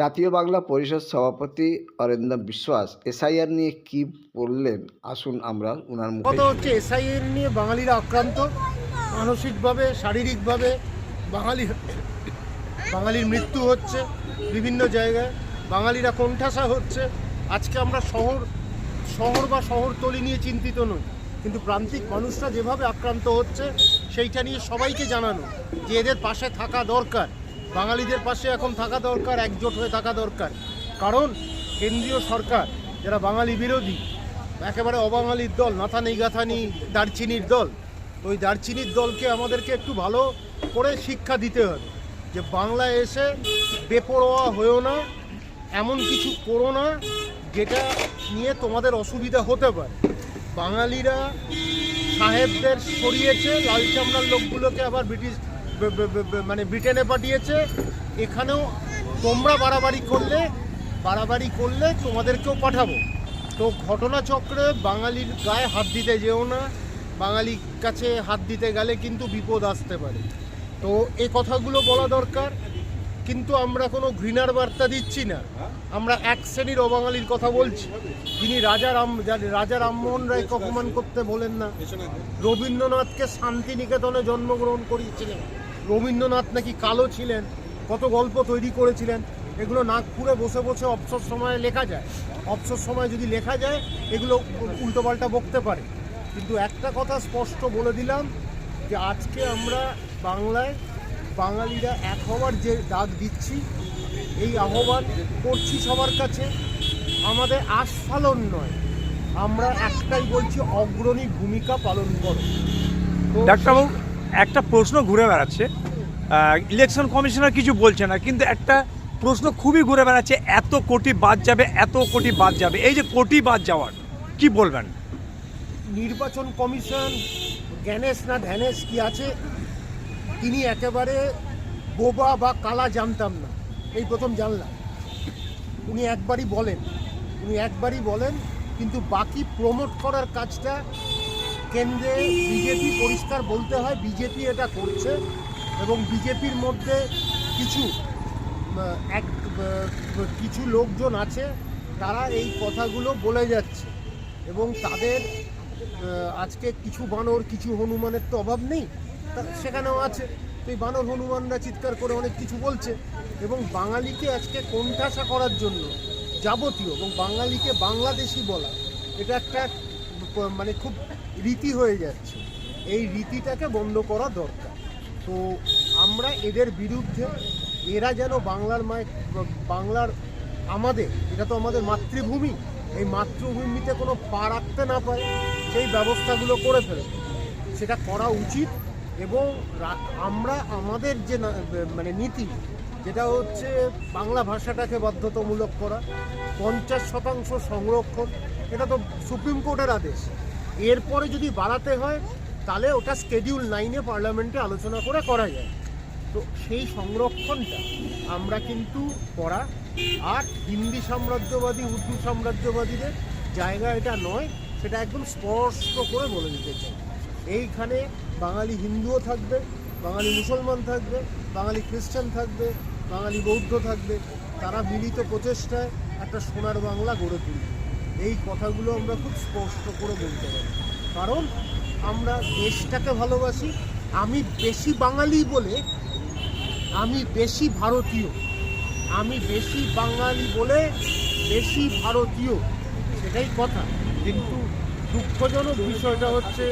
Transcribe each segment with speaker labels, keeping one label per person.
Speaker 1: জাতীয় বাংলা পরিষদ সভাপতি অরিন্দম বিশ্বাস এসআইআর নিয়ে কি বললেন, আসুন আমরা ওনার মুখে
Speaker 2: কথা হচ্ছে এসআইআর নিয়ে বাঙালিরা আক্রান্ত, মানসিকভাবে শারীরিকভাবে বাঙালির মৃত্যু হচ্ছে বিভিন্ন জায়গায়, বাঙালিরা কোণঠাসা হচ্ছে। আজকে আমরা শহর বা শহরতলি নিয়ে চিন্তিত নই, কিন্তু প্রান্তিক মানুষরা যেভাবে আক্রান্ত হচ্ছে সেইটা নিয়ে সবাইকে জানানো যে এদের পাশে থাকা দরকার, বাঙালিদের পাশে এখন থাকা দরকার, একজোট হয়ে থাকা দরকার। কারণ কেন্দ্রীয় সরকার যারা বাঙালি বিরোধী, একেবারে অবাঙালির দল, নাথানি গাথানি দারচিনির দল, ওই দারচিনির দলকে আমাদেরকে একটু ভালো করে শিক্ষা দিতে হবে যে বাংলায় এসে বেপরোয়া হয়েও না, এমন কিছু করো না যেটা নিয়ে তোমাদের অসুবিধা হতে পারে। বাঙালিরা সাহেবদের সরিয়েছে, লাল চামড়ার লোকগুলোকে আবার ব্রিটেনে পাঠিয়েছে। এখানেও তোমরা বাড়াবাড়ি করলে তোমাদেরকেও পাঠাবো। তো ঘটনাচক্রে বাঙালির গায়ে হাত দিতে যেও না, বাঙালির কাছে হাত দিতে গেলে কিন্তু বিপদ আসতে পারে। তো এই কথাগুলো বলা দরকার, কিন্তু আমরা কোনো ঘৃণার বার্তা দিচ্ছি না। আমরা এক শ্রেণীর অবাঙালির কথা বলছি, যিনি রাজা রামমোহন রায়কে অপমান করতে বলেন না। রবীন্দ্রনাথকে শান্তিনিকেতনে জন্মগ্রহণ করিয়েছিলেন, রবীন্দ্রনাথ নাকি কালো ছিলেন, কত গল্প তৈরি করেছিলেন। এগুলো নাগপুরে বসে বসে অবসর সময়ে লেখা যায়। অবসর সময় যদি লেখা যায় এগুলো উল্টোপাল্টা বকতে পারে। কিন্তু একটা কথা স্পষ্ট বলে দিলাম যে আজকে আমরা বাংলায় বাঙালিরা এক হওয়ার যে ডাক দিচ্ছি, এই আহ্বান করছি সবার কাছে। আমাদের আস্ফালন নয়, আমরা একটাই বলছি, অগ্রণী ভূমিকা পালন করো।
Speaker 3: ডাক্তারবাবু, একটা প্রশ্ন ঘুরে বেড়াচ্ছে, ইলেকশন কমিশনার কিছু বলছে না, কিন্তু একটা প্রশ্ন খুবই ঘুরে বেড়াচ্ছে, এত কোটি বাদ যাবে, এই যে কোটি বাদ যাওয়ার কি বলবেন?
Speaker 2: নির্বাচন কমিশন জ্ঞানেশ না ধ্যানেশ কি আছে, তিনি একেবারে বোবা বা কালা জানতাম না, এই প্রথম জানলাম। উনি একবারই বলেন, কিন্তু বাকি প্রমোট করার কাজটা কেন্দ্রে বিজেপি, পরিষ্কার বলতে হয় বিজেপি এটা করছে। এবং বিজেপির মধ্যে কিছু লোকজন আছে, তারা এই কথাগুলো বলে যাচ্ছে। এবং তাদের আজকে কিছু বানর কিছু হনুমানের তো অভাব নেই, সেখানেও আছে। তো এই বানর হনুমানরা চিৎকার করে অনেক কিছু বলছে, এবং বাঙালিকে আজকে কোণঠাসা করার জন্য যাবতীয়, এবং বাঙালিকে বাংলাদেশি বলা, এটা একটা খুব রীতি হয়ে যাচ্ছে। এই রীতিটাকে বন্ধ করা দরকার। তো আমরা এদের বিরুদ্ধে, এরা যেন বাংলার এটা তো আমাদের মাতৃভূমি, এই মাতৃভূমিতে কোনো পা রাখতে না পারে সেই ব্যবস্থাগুলো করে ফেলে, সেটা করা উচিত। এবং আমরা আমাদের যে নীতি, যেটা হচ্ছে বাংলা ভাষাটাকে বাধ্যতামূলক করা, 50% সংরক্ষণ, এটা তো সুপ্রিম কোর্টের আদেশ। এরপরে যদি বাড়াতে হয় তাহলে ওটা স্কেডিউল 9-এ পার্লামেন্টে আলোচনা করে করা যায়। তো সেই সংরক্ষণটা আমরা কিন্তু করা, আর হিন্দি সাম্রাজ্যবাদী, উর্দু সাম্রাজ্যবাদীদের জায়গা এটা নয়, সেটা একদম স্পষ্ট করে বলে দিতে চাই। এইখানে বাঙালি হিন্দুও থাকবে, বাঙালি মুসলমান থাকবে, বাঙালি খ্রিস্টান থাকবে, বাঙালি বৌদ্ধ থাকবে, তারা মিলিত প্রচেষ্টায় একটা সোনার বাংলা গড়ে তুলবে। এই কথাগুলো আমরা খুব স্পষ্ট করে বলতে পারি, কারণ আমরা দেশটাকে ভালোবাসি। আমি বেশি বাঙালি বলে আমি বেশি ভারতীয়, আমি বেশি বাঙালি বলে বেশি ভারতীয়, সেটাই কথা। কিন্তু দুঃখজনক বিষয়টা হচ্ছে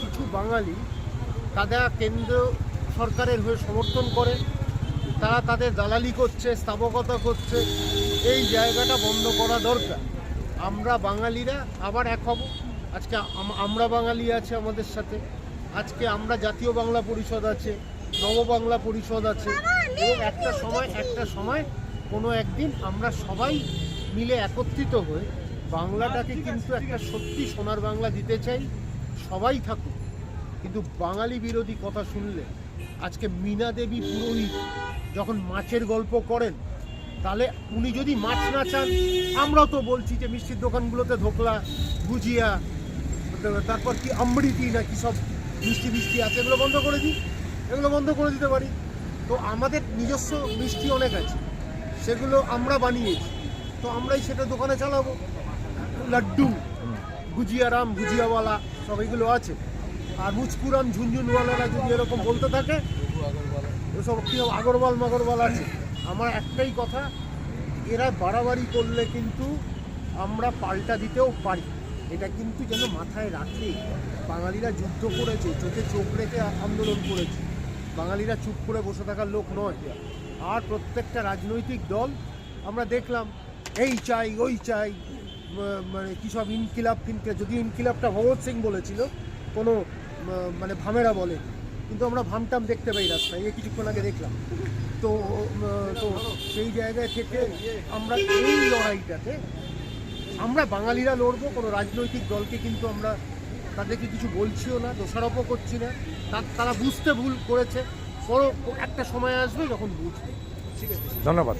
Speaker 2: কিছু বাঙালি, তারা কেন্দ্র সরকারের হয়ে সমর্থন করে, তারা তাদের দালালি করছে, স্থাবকতা করছে। এই জায়গাটা বন্ধ করা দরকার। আমরা বাঙালিরা আবার এক হব। আজকে আমরা বাঙালি আছে আমাদের সাথে, আজকে আমরা জাতীয় বাংলা পরিষদ আছে, নব বাংলা পরিষদ আছে, এবং একটা সময় কোনো একদিন আমরা সবাই মিলে একত্রিত হয়ে বাংলাটাকে কিন্তু একটা সত্যি সোনার বাংলা দিতে চাই। সবাই থাকুক, কিন্তু বাঙালি বিরোধী কথা শুনলে, আজকে মীনা দেবী পুরোহিত যখন মাছের গল্প করেন, তাহলে উনি যদি মাছ না চান, আমরাও তো বলছি যে মিষ্টির দোকানগুলোতে ধোকলা, গুজিয়া, তারপর কি অমৃতি না কি সব মিষ্টি আছে, এগুলো বন্ধ করে দিতে পারি। তো আমাদের নিজস্ব মিষ্টি অনেক আছে, সেগুলো আমরা বানিয়েছি, তো আমরাই সেটা দোকানে চালাবো। লাড্ডু, গুজিয়ারাম, গুজিয়াওয়ালা সব এগুলো আছে। আর মুচকুরাম, ঝুনঝুনওয়ালারা যদি এরকম বলতে থাকে, ওসব কী আগরওয়াল মাগরওয়াল আছে। আমার একটাই কথা, এরা বাড়াবাড়ি করলে কিন্তু আমরা পাল্টা দিতেও পারি, এটা কিন্তু যেন মাথায় রাখে। বাঙালিরা যুদ্ধ করেছে, চোখে চোখ রেখে আন্দোলন করেছে, বাঙালিরা চুপ করে বসে থাকার লোক নয়। আর প্রত্যেকটা রাজনৈতিক দল আমরা দেখলাম এই চাই ওই চাই, মানে কী সব ইনকিলাব যদি ইনকিলাবটা ভগৎ সিং বলেছিল, কোনো মানে ভামেরা বলে, কিন্তু আমরা ভামটাম দেখতে পাই রাস্তায়, এই কিছুক্ষণ আগে দেখলাম। তো তো সেই জায়গায় থেকে আমরা এই লড়াইটাতে আমরা বাঙালিরা লড়বো, কোনো রাজনৈতিক দলকে কিন্তু আমরা তাদেরকে কিছু বলছিও না, দোষারোপও করছি না। তারা বুঝতে ভুল করেছে, বড় একটা সময় আসবে যখন বুঝবে। ঠিক আছে,
Speaker 3: ধন্যবাদ।